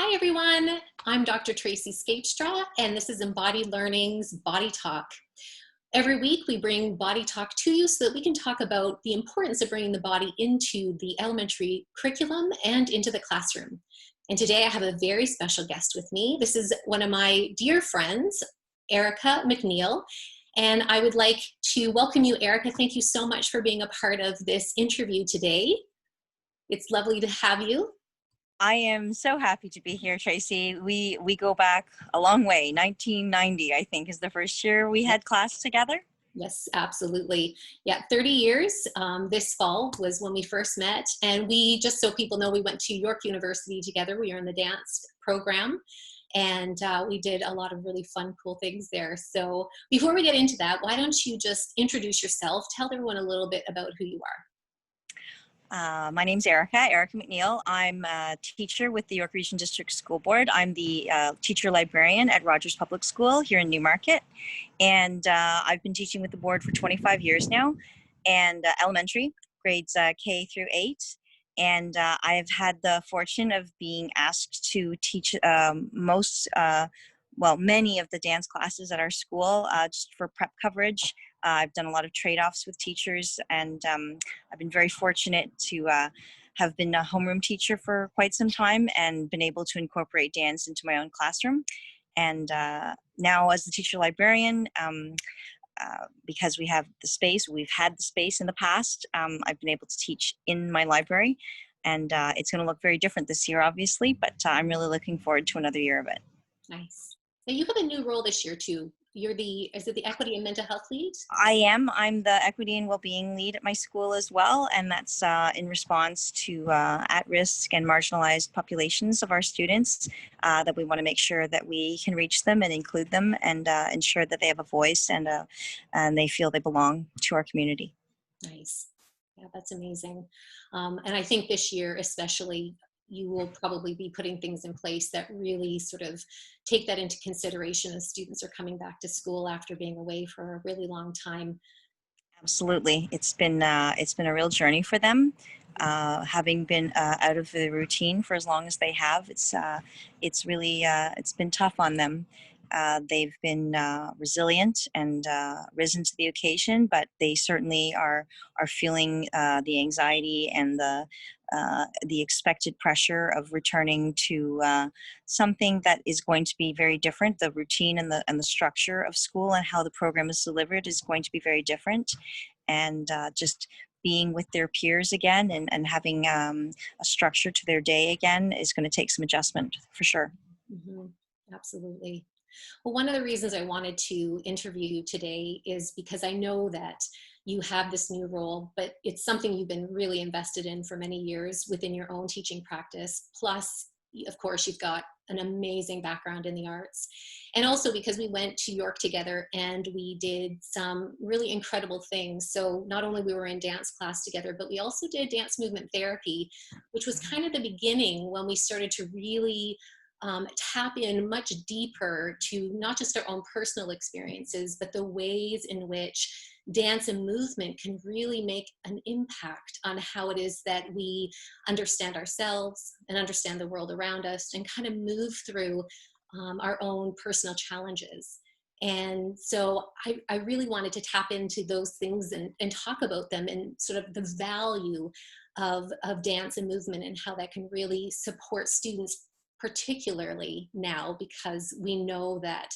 Hi everyone, I'm Dr. Traci Scheepstra, and this is Embodied Learning's Body Talk. Every week we bring body talk to you so that we can talk about the importance of bringing the body into the elementary curriculum and into the classroom. And today I have a very special guest with me. This is one of my dear friends, Erika MacNeil, and I would like to welcome you, Erika. Thank you so much for being a part of this interview today. It's lovely to have you. I am so happy to be here, Tracy. We go back a long way. 1990, I think, is the first year we had class together. Yes, absolutely. Yeah, 30 years. This fall was when we first met. And we, just so people know, we went to York University together. We were in the dance program. And we did a lot of really fun, cool things there. So before we get into that, why don't you just introduce yourself? Tell everyone a little bit about who you are. My name's Erika MacNeil. I'm a teacher with the York Region District School Board. I'm the teacher librarian at Rogers Public School here in Newmarket. And I've been teaching with the board for 25 years now, and elementary, grades K through 8. And I have had the fortune of being asked to teach many of the dance classes at our school just for prep coverage. I've done a lot of trade-offs with teachers, and I've been very fortunate to have been a homeroom teacher for quite some time and been able to incorporate dance into my own classroom. And now as the teacher librarian, because we have the space, we've had the space in the past, I've been able to teach in my library, and it's going to look very different this year, obviously, but I'm really looking forward to another year of it. Nice. Now you have a new role this year too. You're is it the Equity and Mental Health Lead? I am. I'm the Equity and Wellbeing Lead at my school as well, and that's in response to at-risk and marginalized populations of our students, that we want to make sure that we can reach them and include them and ensure that they have a voice and they feel they belong to our community. Nice. Yeah, that's amazing. And I think this year especially, you will probably be putting things in place that really sort of take that into consideration as students are coming back to school after being away for a really long time. Absolutely. It's been a real journey for them. Having been out of the routine for as long as they have, it's really it's been tough on them. They've been resilient and risen to the occasion, but they certainly are feeling the anxiety and the expected pressure of returning to something that is going to be very different. The routine and the structure of school and how the program is delivered is going to be very different, and just being with their peers again and having a structure to their day again is going to take some adjustment for sure. Mm-hmm. Absolutely. Well, one of the reasons I wanted to interview you today is because I know that you have this new role, but it's something you've been really invested in for many years within your own teaching practice. Plus, of course, you've got an amazing background in the arts. And also because we went to York together and we did some really incredible things. So not only we were in dance class together, but we also did dance movement therapy, which was kind of the beginning when we started to really tap in much deeper to not just our own personal experiences, but the ways in which dance and movement can really make an impact on how it is that we understand ourselves and understand the world around us and kind of move through our own personal challenges. And so I really wanted to tap into those things and talk about them and sort of the value of dance and movement and how that can really support students, particularly now, because we know that,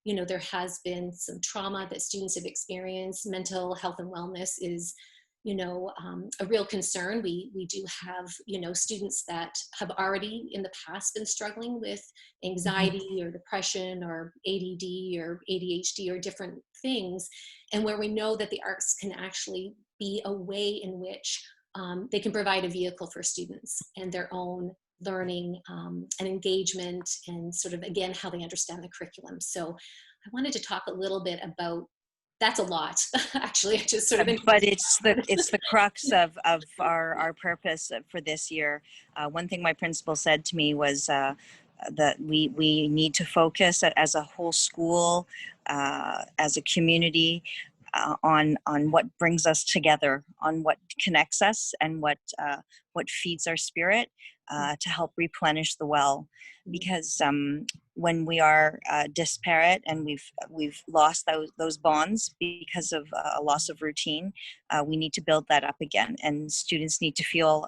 you know, there has been some trauma that students have experienced. Mental health and wellness is, you know, a real concern. We do have, you know, students that have already in the past been struggling with anxiety or depression or ADD or ADHD or different things, and where we know that the arts can actually be a way in which they can provide a vehicle for students and their own learning and engagement and sort of, again, how they understand the curriculum. So I wanted to talk a little bit about, that's a lot, actually. I just sort of. But it's the crux of our purpose for this year. One thing my principal said to me was that we need to focus as a whole school, as a community, on what brings us together, on what connects us, and what feeds our spirit, to help replenish the well. Because when we are disparate and we've lost those bonds because of a loss of routine, we need to build that up again. And students need to feel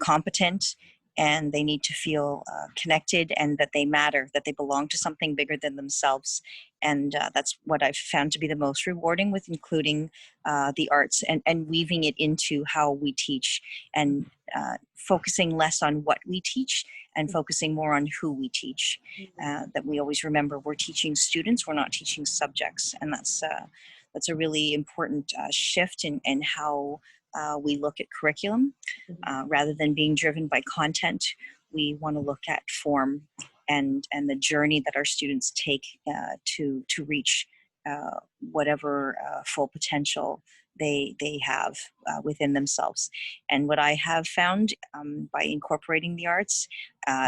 competent, and they need to feel connected, and that they matter, that they belong to something bigger than themselves. And that's what I've found to be the most rewarding with including the arts, and weaving it into how we teach, and focusing less on what we teach and focusing more on who we teach. That we always remember we're teaching students, we're not teaching subjects. And that's a really important shift in how we look at curriculum. Rather than being driven by content, we want to look at form and the journey that our students take to reach whatever full potential they have within themselves. And what I have found by incorporating the arts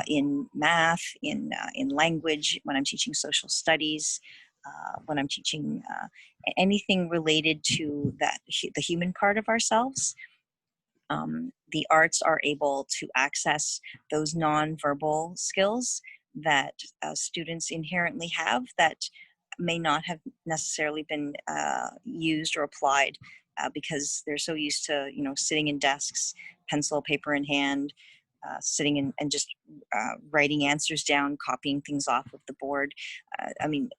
in math, in language, when I'm teaching social studies, when I'm teaching anything related to the human part of ourselves, the arts are able to access those nonverbal skills that students inherently have, that may not have necessarily been used or applied because they're so used to, sitting in desks, pencil, paper in hand, sitting and just writing answers down, copying things off of the board. I mean,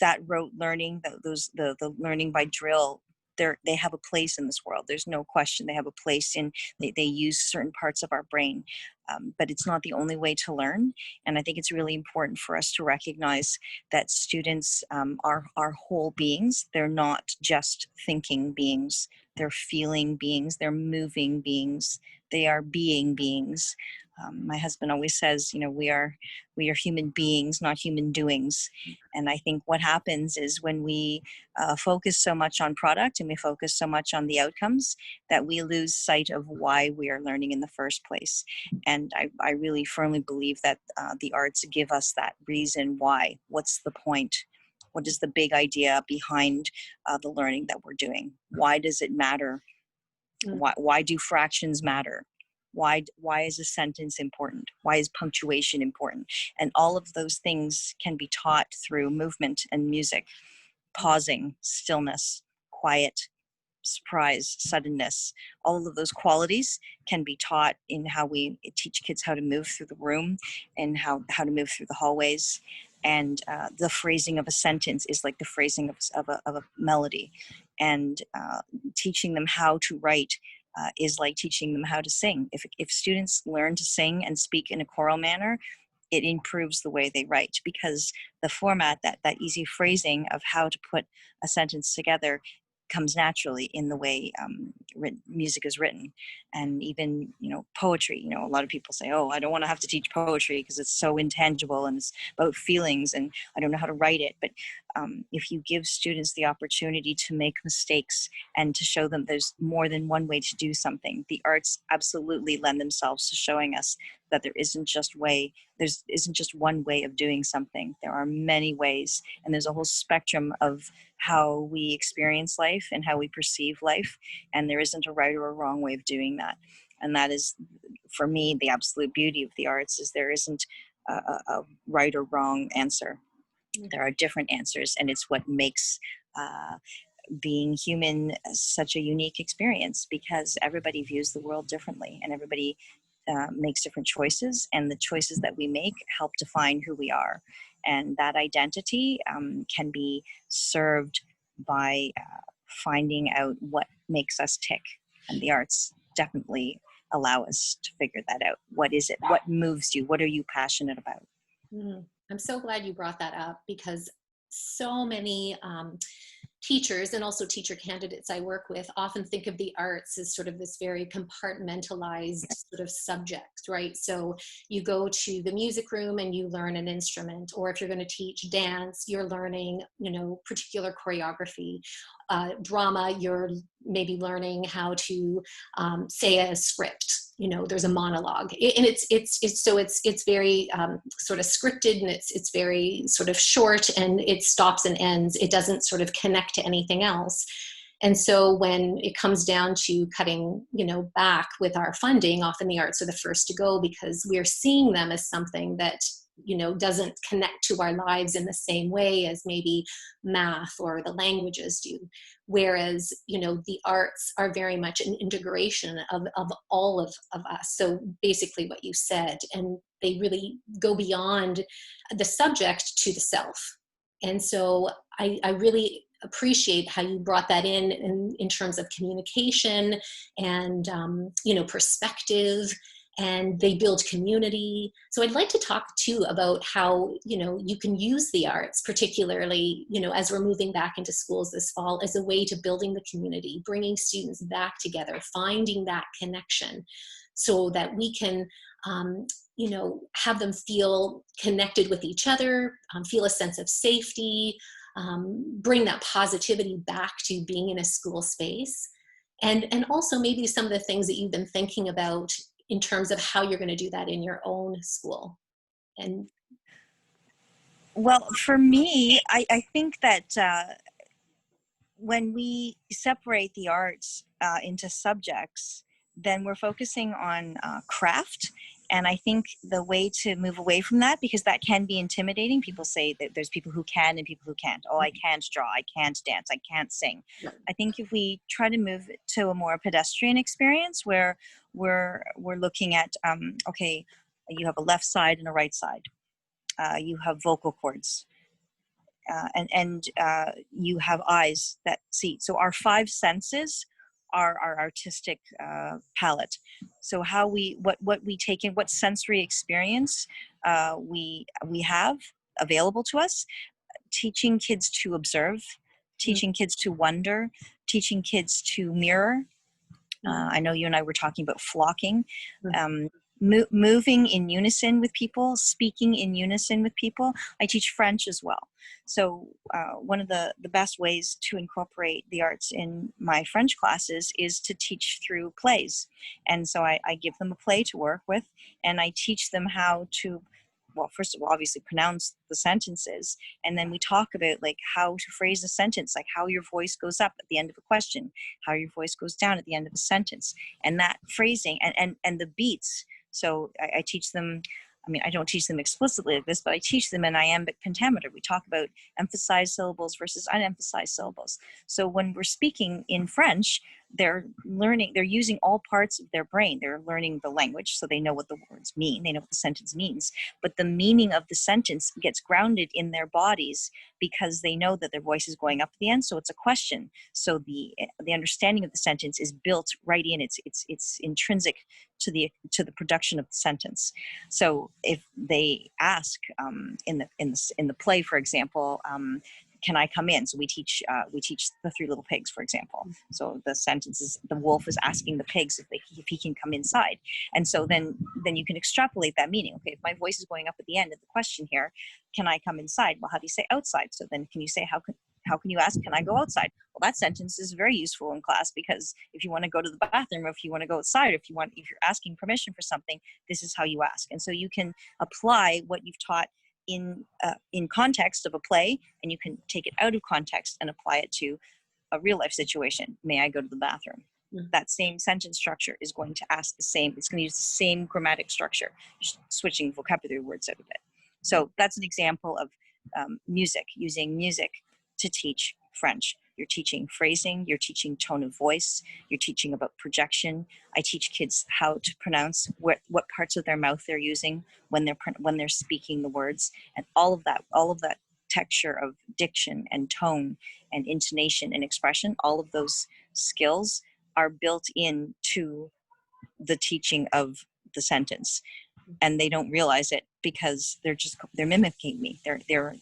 that rote learning, the learning by drill, they have a place in this world. There's no question they have a place in. They use certain parts of our brain, but it's not the only way to learn. And I think it's really important for us to recognize that students are whole beings. They're not just thinking beings. They're feeling beings. They're moving beings. They are being beings. My husband always says, we are human beings, not human doings. And I think what happens is when we focus so much on product and we focus so much on the outcomes, that we lose sight of why we are learning in the first place. And I really firmly believe that the arts give us that reason why. What's the point? What is the big idea behind the learning that we're doing? Why does it matter? Why do fractions matter? Why is a sentence important? Why is punctuation important? And all of those things can be taught through movement and music, pausing, stillness, quiet, surprise, suddenness. All of those qualities can be taught in how we teach kids how to move through the room and how to move through the hallways. And the phrasing of a sentence is like the phrasing of a melody. And teaching them how to write is like teaching them how to sing. If students learn to sing and speak in a choral manner, it improves the way they write, because the format, that easy phrasing of how to put a sentence together, comes naturally in the way music is written. And even poetry, a lot of people say, oh, I don't want to have to teach poetry because it's so intangible and it's about feelings and I don't know how to write it. But if you give students the opportunity to make mistakes and to show them there's more than one way to do something, the arts absolutely lend themselves to showing us that there isn't just one way of doing something. There are many ways, and there's a whole spectrum of how we experience life and how we perceive life, and there isn't a right or a wrong way of doing that. And that is, for me, the absolute beauty of the arts, is there isn't a right or wrong answer. There are different answers, and it's what makes being human such a unique experience, because everybody views the world differently, and everybody makes different choices, and the choices that we make help define who we are. And that identity can be served by finding out what makes us tick. And the arts definitely allow us to figure that out. What is it? What moves you? What are you passionate about? I'm so glad you brought that up, because so many teachers and also teacher candidates I work with often think of the arts as sort of this very compartmentalized sort of subject, right? So you go to the music room and you learn an instrument, or if you're going to teach dance, you're learning, particular choreography. Drama, you're maybe learning how to say a script. there's a monologue, and it's very sort of scripted, and it's very sort of short, and it stops and ends. It doesn't sort of connect to anything else. And so when it comes down to cutting, back with our funding, often the arts are the first to go, because we're seeing them as something that, doesn't connect to our lives in the same way as maybe math or the languages do. Whereas, the arts are very much an integration of all of us. So basically what you said, and they really go beyond the subject to the self. And so I really appreciate how you brought that in terms of communication and perspective, and they build community. So I'd like to talk too about how you can use the arts, particularly as we're moving back into schools this fall, as a way to building the community, bringing students back together, finding that connection, so that we can have them feel connected with each other, feel a sense of safety, bring that positivity back to being in a school space. And also maybe some of the things that you've been thinking about in terms of how you're going to do that in your own school. And Well, for me, I think that when we separate the arts into subjects, then we're focusing on craft. And I think the way to move away from that, because that can be intimidating. People say that there's people who can and people who can't. Oh, I can't draw, I can't dance, I can't sing. I think if we try to move it to a more pedestrian experience where we're looking at, okay, you have a left side and a right side. You have vocal cords. And you have eyes that see. So our five senses are our artistic palette. So how what we take in, what sensory experience we have available to us, teaching kids to observe, teaching kids to wonder, teaching kids to mirror. I know you and I were talking about flocking. Moving in unison with people, speaking in unison with people. I teach French as well. So one of the best ways to incorporate the arts in my French classes is to teach through plays. And so I give them a play to work with, and I teach them how to, well, first of all, obviously pronounce the sentences. And then we talk about like how to phrase a sentence, like how your voice goes up at the end of a question, how your voice goes down at the end of a sentence, and that phrasing and the beats. So I teach them, I mean, I don't teach them explicitly like this, but I teach them in iambic pentameter. We talk about emphasized syllables versus unemphasized syllables. So when we're speaking in French, they're using all parts of their brain. They're learning the language, so they know what the words mean, they know what the sentence means, but the meaning of the sentence gets grounded in their bodies because they know that their voice is going up at the end, so it's a question. So the understanding of the sentence is built right in, it's intrinsic to the production of the sentence. So if they ask in the play, for example, can I come in? So we teach the Three Little Pigs, for example. So the sentence is, the wolf is asking the pigs if he can come inside. And so then you can extrapolate that meaning. Okay, if my voice is going up at the end of the question here, can I come inside? Well, how do you say outside? So then can you say, how can you ask, can I go outside? Well, that sentence is very useful in class, because if you want to go to the bathroom, or if you want to go outside, if you're asking permission for something, this is how you ask. And so you can apply what you've taught in context of a play, and you can take it out of context and apply it to a real life situation. May I go to the bathroom? That same sentence structure is going to ask the same, it's going to use the same grammatic structure, just switching vocabulary words out of it. So that's an example of music, using music to teach French. You're teaching phrasing, you're teaching tone of voice, you're teaching about projection. I teach kids how to pronounce what parts of their mouth they're using when they're speaking the words, and all of that texture of diction and tone and intonation and expression, all of those skills are built into the teaching of the sentence, and they don't realize it because they're mimicking me. They're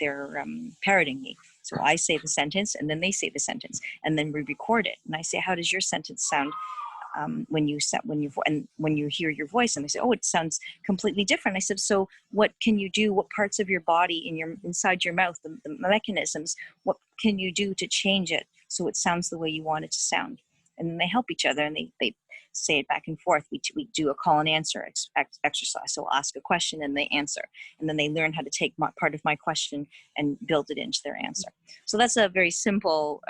parroting me. So I say the sentence, and then they say the sentence, and then we record it. And I say, how does your sentence sound when you hear your voice? And they say, oh, it sounds completely different. I said, so what can you do? What parts of your body inside your mouth, the mechanisms, what can you do to change it so it sounds the way you want it to sound? And then they help each other, and they say it back and forth. We do a call and answer exercise. So I'll ask a question and they answer. And then they learn how to take part of my question and build it into their answer. So that's a very simple,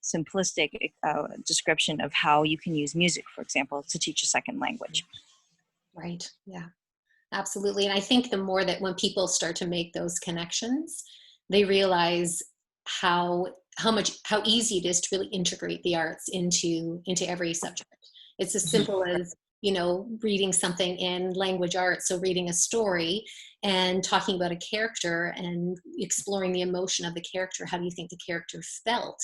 simplistic description of how you can use music, for example, to teach a second language. Right. Yeah. Absolutely. And I think the more that when people start to make those connections, they realize how how easy it is to really integrate the arts into every subject. It's as Mhm. simple as, reading something in language arts, so reading a story and talking about a character and exploring the emotion of the character. How do you think the character felt?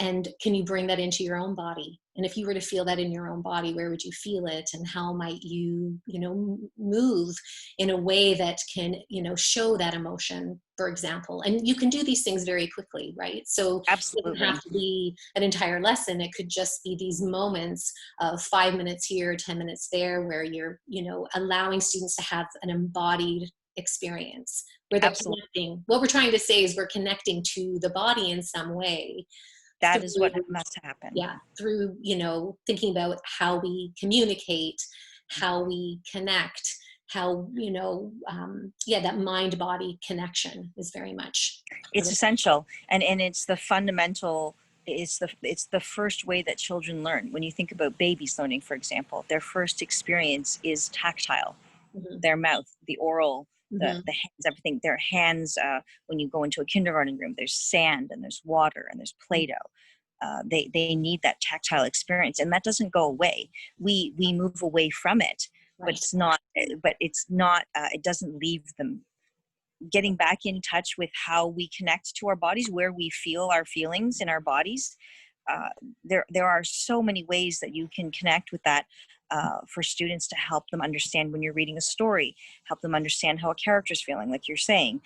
And can you bring that into your own body? And if you were to feel that in your own body, where would you feel it? And how might you, move in a way that can, show that emotion, for example? And you can do these things very quickly, right? So it doesn't have Absolutely. to be an entire lesson. It could just be these moments of 5 minutes here, 10 minutes there, where you're, allowing students to have an embodied experience where they're Absolutely. connecting. What we're trying to say is we're connecting to the body in some way That is through, what must happen. yeah, through, thinking about how we communicate, how we connect, how, yeah, that mind body connection is very much part It's of. essential, and it's the fundamental. It's the first way that children learn. When you think about babies learning, for example, their first experience is tactile. Mhm, Their mouth, the oral, the mhm, hands, everything. Their hands. When you go into a kindergarten room, there's sand and there's water and there's Play-Doh. They need that tactile experience, and that doesn't go away. We move away from it, but right. it's not. But it's not. It doesn't leave them. Getting back in touch with how we connect to our bodies, where we feel our feelings in our bodies. Uh, there are so many ways that you can connect with that, for students, to help them understand when you're reading a story, help them understand how a character's feeling, like you're saying,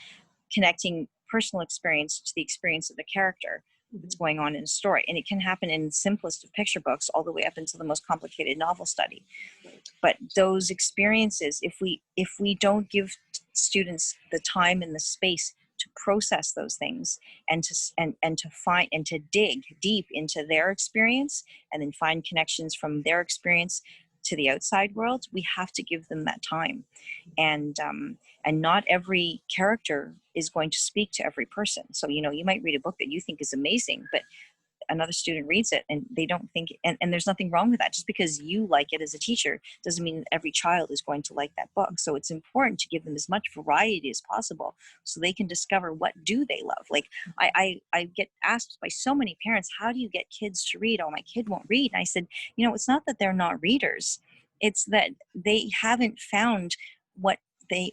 connecting personal experience to the experience of the character that's Mhm, going on in a story. And it can happen in the simplest of picture books all the way up into the most complicated novel study. right. But those experiences, if we don't give students the time and the space to process those things, and to find and to dig deep into their experience, and then find connections from their experience to the outside world, we have to give them that time. And not every character is going to speak to every person. So you might read a book that you think is amazing, but another student reads it and they don't think, and there's nothing wrong with that. Just because you like it as a teacher doesn't mean every child is going to like that book. So it's important to give them as much variety as possible, so they can discover what do they love. Like, I get asked by so many parents, how do you get kids to read? Oh, my kid won't read. And I said, it's not that they're not readers, it's that they haven't found what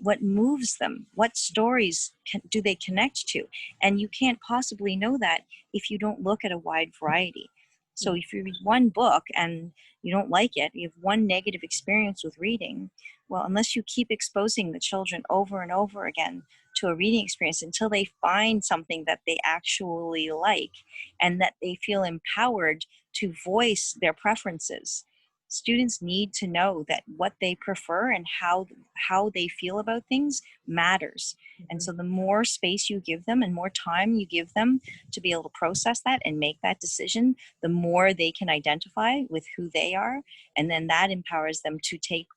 what moves them, what stories do they connect to. And you can't possibly know that if you don't look at a wide variety. So Mhm, if you read one book and you don't like it, you have one negative experience with reading, well, unless you keep exposing the children over and over again to a reading experience until they find something that they actually like, and that they feel empowered to voice their preferences. Students need to know that what they prefer and how they feel about things matters. And mhm, so the more space you give them and more time you give them to be able to process that and make that decision, the more they can identify with who they are. And then that empowers them to take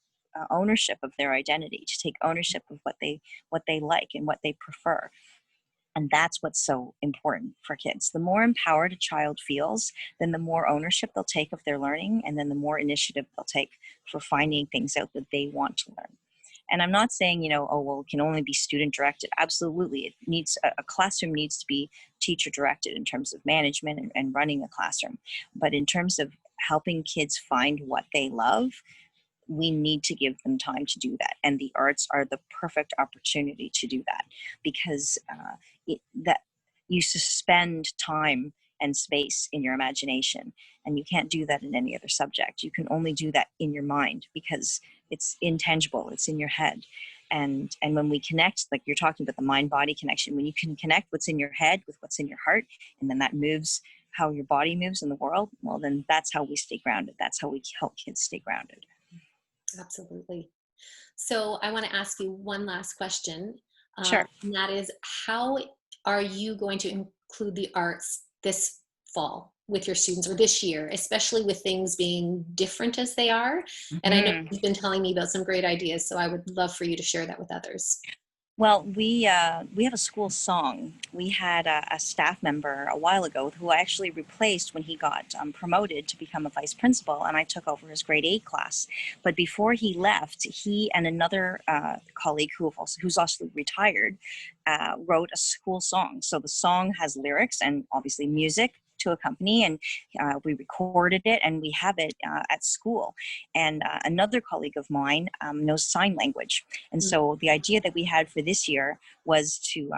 ownership of their identity, to take ownership of what they like and what they prefer. And that's what's so important for kids. The more empowered a child feels, then the more ownership they'll take of their learning, and then the more initiative they'll take for finding things out that they want to learn. And I'm not saying, oh, well, it can only be student directed. Absolutely. It needs a classroom needs to be teacher directed in terms of management and running a classroom. But in terms of helping kids find what they love, we need to give them time to do that, and the arts are the perfect opportunity to do that, because that you suspend time and space in your imagination, and you can't do that in any other subject. You can only do that in your mind, because it's intangible, it's in your head. And when we connect, like you're talking about, the mind body connection, when you can connect what's in your head with what's in your heart, and then that moves how your body moves in the world, well, then that's how we stay grounded. That's how we help kids stay grounded. absolutely. So I want to ask you one last question, Sure. and that is, how are you going to include the arts this fall? with your students, or this year, especially with things being different as they are. And I know Mhm. you've been telling me about some great ideas, so I would love for you to share that with others. Well, we have a school song. We had a staff member a while ago who I actually replaced when he got promoted to become a vice principal, and I took over his grade 8 class. But before he left, he and another colleague who's also retired wrote a school song. So the song has lyrics and obviously music to accompany, and we recorded it and we have it at school. And another colleague of mine knows sign language, and Mm, so the idea that we had for this year was to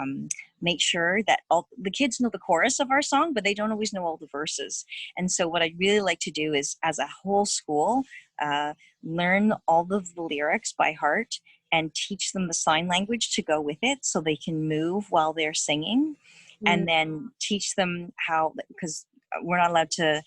make sure that all the kids know the chorus of our song, but they don't always know all the verses. And so what I'd really like to do is, as a whole school, uh, learn all of the lyrics by heart and teach them the sign language to go with it so they can move while they're singing, mm, and then teach them how, because we're not allowed to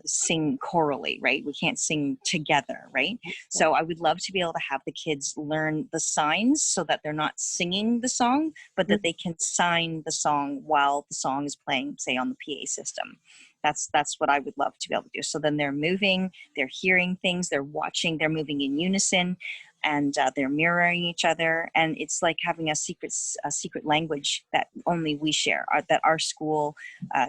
sing chorally, right? We can't sing together, right? yeah. So I would love to be able to have the kids learn the signs so that they're not singing the song, but that Mm, they can sign the song while the song is playing, say on the PA system. That's what I would love to be able to do. So then they're moving, they're hearing things, they're watching, they're moving in unison, and they're mirroring each other. And it's like having a secret language that only we share, that our school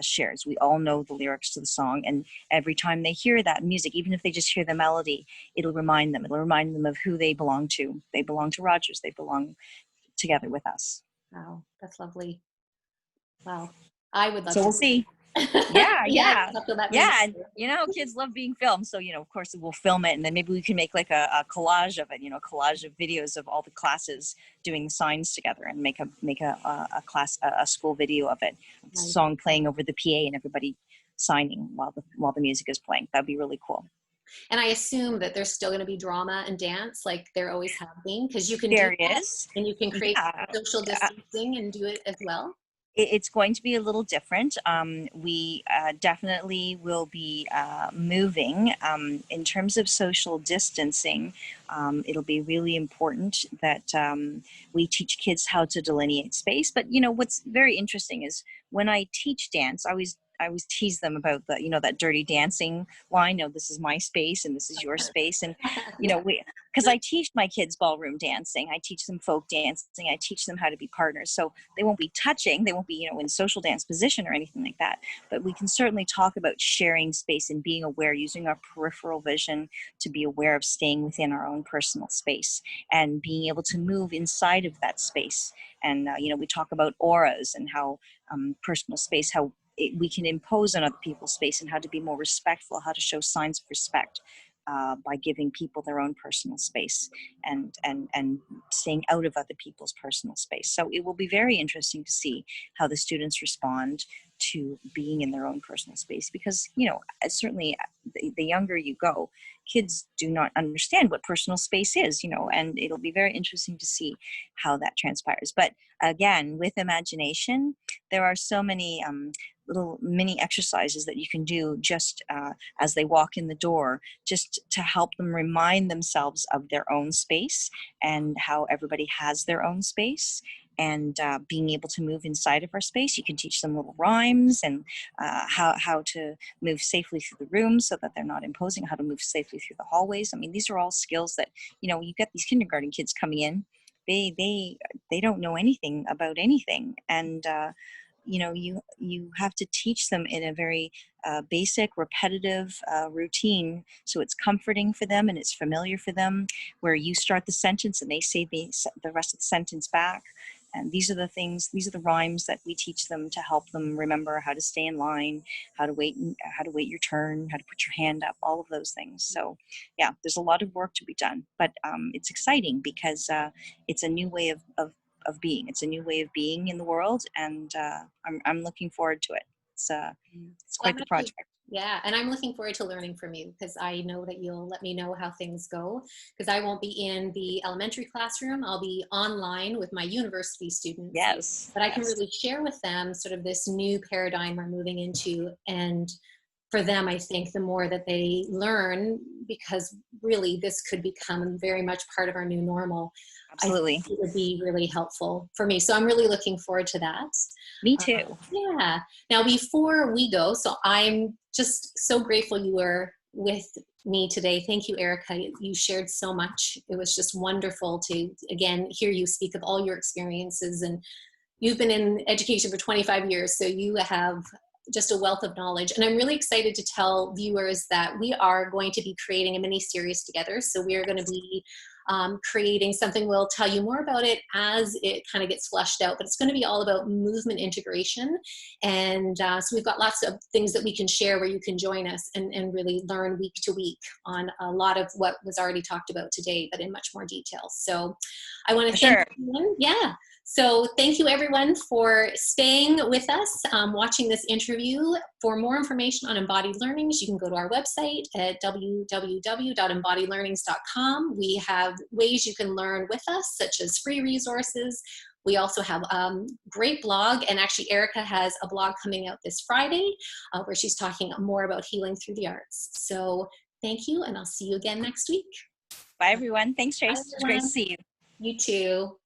shares. We all know the lyrics to the song, and every time they hear that music, even if they just hear the melody, it'll remind them. It'll remind them of who they belong to. They belong to Rogers. They belong together with us. wow, that's lovely. Wow, I would love So to we'll see see. it. Yeah, Yeah, yeah, I'll feel that music. yeah. And you know, kids love being filmed. So, of course, we'll film it, and then maybe we can make like a collage of it. A collage of videos of all the classes doing signs together, and make a class a school video of it, Nice. song playing over the PA, and everybody signing while the music is playing. That'd be really cool. And I assume that there's still going to be drama and dance like there always have been, because you can do There that is, and you can create yeah. social distancing and do it as well. It's going to be a little different. We definitely will be moving. In terms of social distancing, it'll be really important that we teach kids how to delineate space. But what's very interesting is when I teach dance, I always tease them about that dirty dancing line. No, this is my space and this is your space. And Yeah. we because I teach my kids ballroom dancing, I teach them folk dancing, I teach them how to be partners. So they won't be touching, they won't be in social dance position or anything like that, but we can certainly talk about sharing space and being aware, using our peripheral vision to be aware of staying within our own personal space and being able to move inside of that space. And we talk about auras and how personal space, how we can impose on other people's space, and how to be more respectful, how to show signs of respect by giving people their own personal space, and staying out of other people's personal space. So it will be very interesting to see how the students respond to being in their own personal space, because certainly the younger you go, kids do not understand what personal space is, and it'll be very interesting to see how that transpires. But again, with imagination, there are so many little mini exercises that you can do just as they walk in the door, just to help them remind themselves of their own space and how everybody has their own space, and being able to move inside of our space. You can teach them little rhymes, and how to move safely through the room so that they're not imposing, how to move safely through the hallways. I mean, these are all skills that, you get these kindergarten kids coming in, they don't know anything about anything, and you have to teach them in a very basic, repetitive routine, so it's comforting for them and it's familiar for them, where you start the sentence and they say the rest of the sentence back. And these are the rhymes that we teach them to help them remember how to stay in line, how to wait your turn, how to put your hand up, all of those things. So yeah, there's a lot of work to be done, but it's exciting because it's a new way of being. It's a new way of being in the world, and I'm looking forward to it. It's Well, quite the project. yeah, and I'm looking forward to learning from you, because I know that you'll let me know how things go, because I won't be in the elementary classroom. I'll be online with my university students, Yes, but I can yes. really share with them sort of this new paradigm we're moving into, and for them, I think, the more that they learn, because really this could become very much part of our new normal. I think Absolutely. it would be really helpful for me. So I'm really looking forward to that. Me Uh, too. yeah. Now, before we go, so I'm just so grateful you were with me today. Thank you, Erika. You shared so much. It was just wonderful to, again, hear you speak of all your experiences. And you've been in education for 25 years, so you have just a wealth of knowledge. And I'm really excited to tell viewers that we are going to be creating a mini series together. So we are going to be creating something. We'll tell you more about it as it kind of gets fleshed out, but it's going to be all about movement integration. And so we've got lots of things that we can share where you can join us and really learn week to week on a lot of what was already talked about today, but in much more detail. So I want to For thank sure. everyone. Yeah. So thank you everyone for staying with us, watching this interview. For more information on embodied learnings, you can go to our website at www.embodiedlearnings.com. We have ways you can learn with us, such as free resources. We also have a great blog, and actually Erika has a blog coming out this Friday where she's talking more about healing through the arts. So thank you, and I'll see you again next week. Bye, everyone. Thanks, Bye Trace. It's great to everyone. see you. You too.